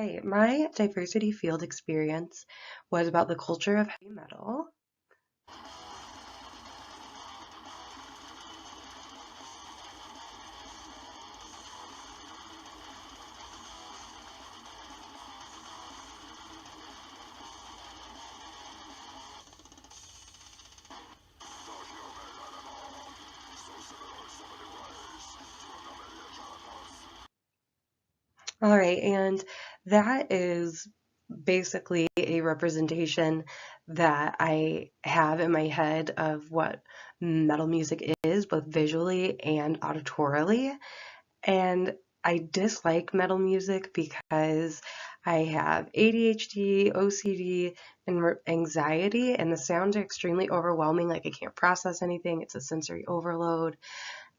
Hi, my diversity field experience was about the culture of heavy metal. All right, and that is basically a representation that I have in my head of what metal music is, both visually and auditorily. And I dislike metal music because I have ADHD, OCD, and anxiety, and the sounds are extremely overwhelming. Like I can't process anything, it's a sensory overload.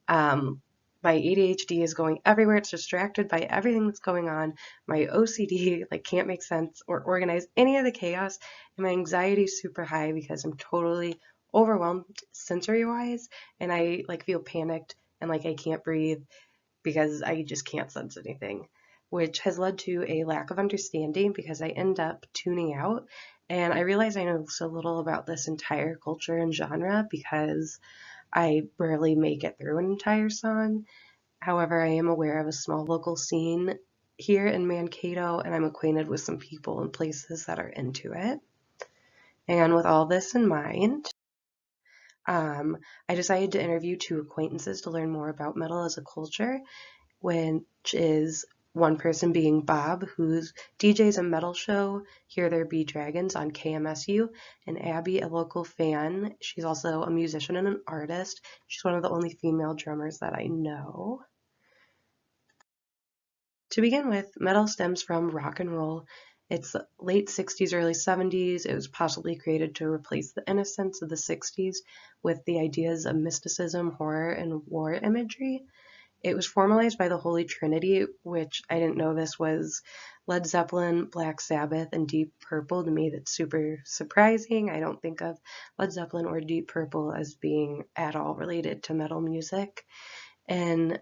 Um, my ADHD is going everywhere. It's distracted by everything that's going on. My OCD like can't make sense or organize any of the chaos, and my anxiety is super high because I'm totally overwhelmed sensory wise, and I like feel panicked and like I can't breathe because I just can't sense anything, which has led to a lack of understanding because I end up tuning out. And I realize I know so little about this entire culture and genre because I rarely make it through an entire song. However, I am aware of a small local scene here in Mankato, and I'm acquainted with some people and places that are into it. And with all this in mind, um, I decided to interview two acquaintances to learn more about metal as a culture, which is one person being Bob, who's DJs a metal show, Here There Be Dragons on KMSU, and Abby, a local fan. She's also a musician and an artist. She's one of the only female drummers that I know. To begin with, metal stems from rock and roll. It's late 60s, early 70s. It was possibly created to replace the innocence of the 60s with the ideas of mysticism, horror, and war imagery. It was formalized by the Holy Trinity, which I didn't know this was Led Zeppelin, Black Sabbath, and Deep Purple. To me, that's super surprising. I don't think of Led Zeppelin or Deep Purple as being at all related to metal music. And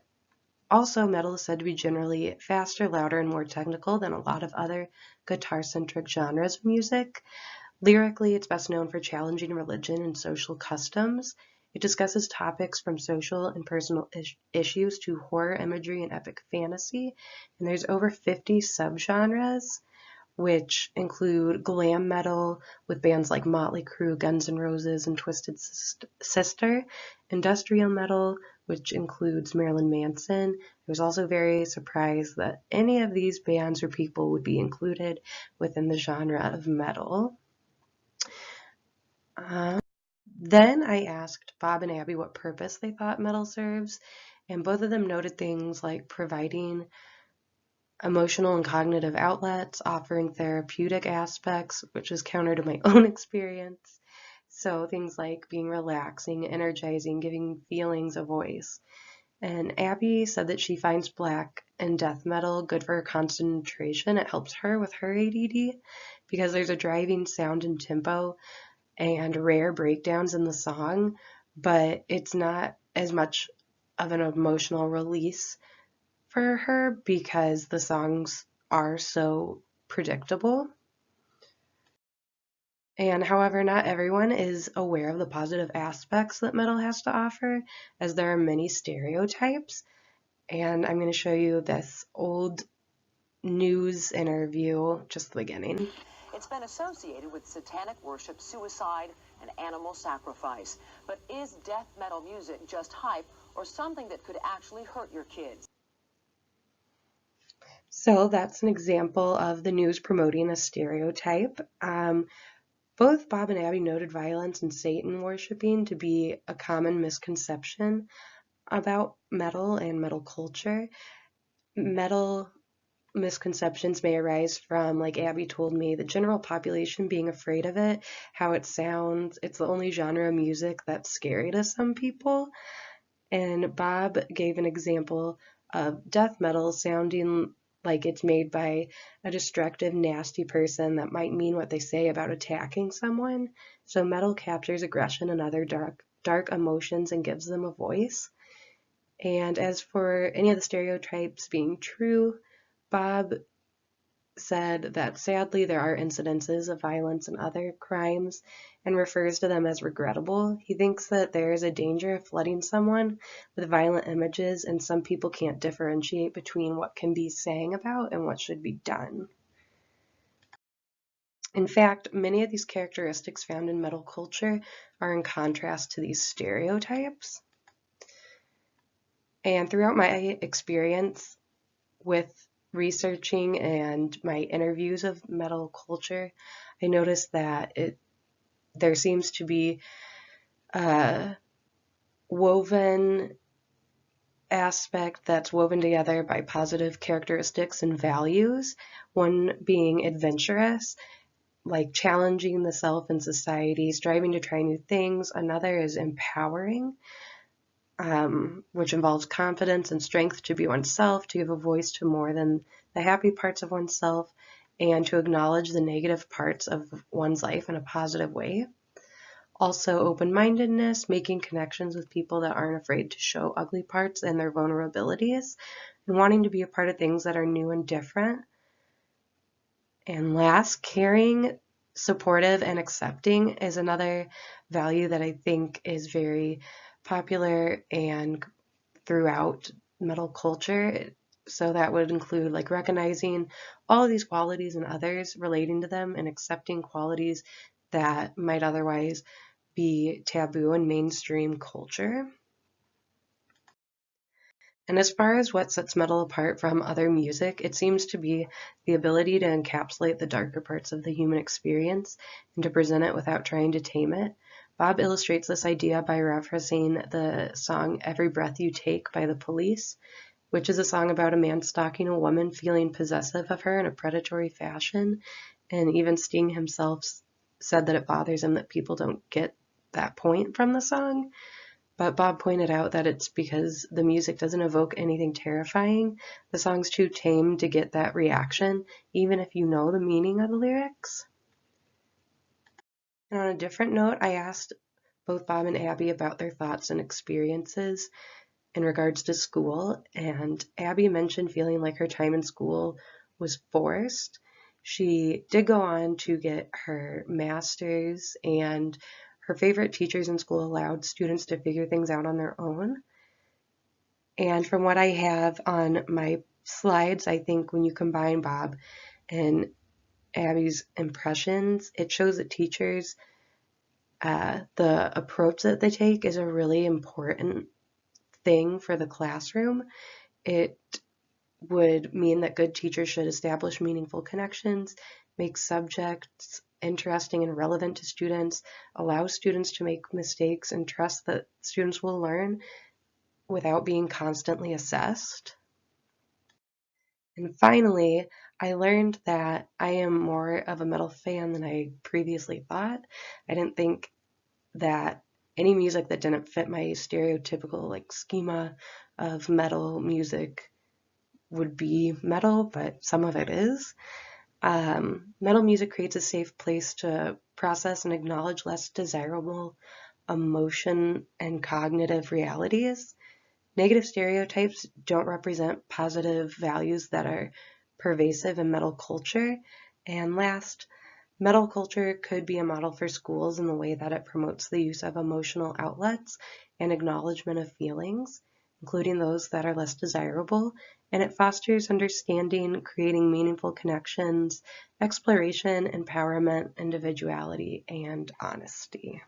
also, metal is said to be generally faster, louder, and more technical than a lot of other guitar-centric genres of music. Lyrically, it's best known for challenging religion and social customs. It discusses topics from social and personal issues to horror imagery and epic fantasy. And there's over 50 subgenres, which include glam metal with bands like Motley Crue, Guns N' Roses, and Twisted Sister, industrial metal, which includes Marilyn Manson. I was also very surprised that any of these bands or people would be included within the genre of metal. Then I asked Bob and Abby what purpose they thought metal serves, and both of them noted things like providing emotional and cognitive outlets, offering therapeutic aspects, which is counter to my own experience. So things like being relaxing, energizing, giving feelings a voice. And Abby said that she finds black and death metal good for her concentration. It helps her with her ADD because there's a driving sound and tempo and rare breakdowns in the song, but it's not as much of an emotional release for her because the songs are so predictable. And however, not everyone is aware of the positive aspects that metal has to offer, as there are many stereotypes. And I'm going to show you this old news interview, just the beginning. It's been associated with satanic worship, suicide, and animal sacrifice. But is death metal music just hype or something that could actually hurt your kids? So that's an example of the news promoting a stereotype. Both Bob and Abby noted violence and Satan worshiping to be a common misconception about metal and metal culture. Metal misconceptions may arise from, like Abby told me, the general population being afraid of it, how it sounds. It's the only genre of music that's scary to some people. And Bob gave an example of death metal sounding like it's made by a destructive, nasty person that might mean what they say about attacking someone. So metal captures aggression and other dark emotions and gives them a voice. And as for any of the stereotypes being true, Bob said that sadly there are incidences of violence and other crimes and refers to them as regrettable. He thinks that there is a danger of flooding someone with violent images, and some people can't differentiate between what can be sang about and what should be done. In fact, many of these characteristics found in metal culture are in contrast to these stereotypes. And throughout my experience with researching and my interviews of metal culture, I noticed that there seems to be a woven aspect that's woven together by positive characteristics and values, one being adventurous, like challenging the self and society, striving to try new things. Another is empowering, which involves confidence and strength to be oneself, to give a voice to more than the happy parts of oneself, and to acknowledge the negative parts of one's life in a positive way. Also, open-mindedness, making connections with people that aren't afraid to show ugly parts and their vulnerabilities, and wanting to be a part of things that are new and different. And last, caring, supportive, and accepting is another value that I think is very popular and throughout metal culture. So that would include like recognizing all of these qualities in others, relating to them, and accepting qualities that might otherwise be taboo in mainstream culture. And as far as what sets metal apart from other music, it seems to be the ability to encapsulate the darker parts of the human experience and to present it without trying to tame it. Bob illustrates this idea by referencing the song Every Breath You Take by The Police, which is a song about a man stalking a woman, feeling possessive of her in a predatory fashion, and even Sting himself said that it bothers him that people don't get that point from the song. But Bob pointed out that it's because the music doesn't evoke anything terrifying. The song's too tame to get that reaction, even if you know the meaning of the lyrics. And on a different note, I asked both Bob and Abby about their thoughts and experiences in regards to school, and Abby mentioned feeling like her time in school was forced. She did go on to get her master's, and her favorite teachers in school allowed students to figure things out on their own. And from what I have on my slides, I think when you combine Bob and Abby's impressions, it shows that teachers, the approach that they take is a really important thing for the classroom. It would mean that good teachers should establish meaningful connections, make subjects interesting and relevant to students, allow students to make mistakes, and trust that students will learn without being constantly assessed. And finally, I learned that I am more of a metal fan than I previously thought. I didn't think that any music that didn't fit my stereotypical like schema of metal music would be metal, but some of it is. Metal music creates a safe place to process and acknowledge less desirable emotion and cognitive realities. Negative stereotypes don't represent positive values that are pervasive in metal culture. And last, metal culture could be a model for schools in the way that it promotes the use of emotional outlets and acknowledgement of feelings, including those that are less desirable, and it fosters understanding, creating meaningful connections, exploration, empowerment, individuality, and honesty.